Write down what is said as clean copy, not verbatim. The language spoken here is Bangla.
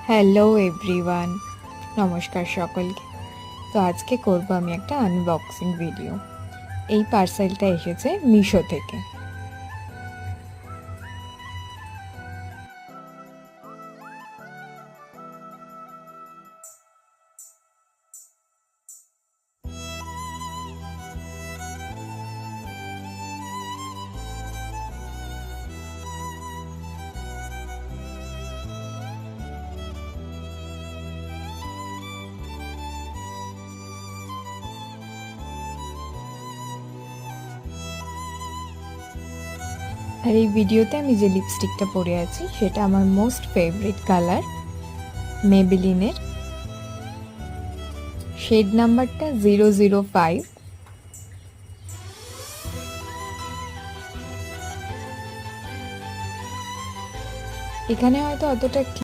হ্যালো এভরিওয়ান, নমস্কার সকলকে। তো আজকে করব আমি একটা আনবক্সিং ভিডিও। এই পার্সেলটা এসেছে মিশো থেকে। আর এই ভিডিওতে আমি যে লিপস্টিকটা পরে আছি সেটা আমার মোস্ট ফেভারিট কালার, মেবেলিনের। শেড নাম্বারটা 005। এখানে হয়তো অতটা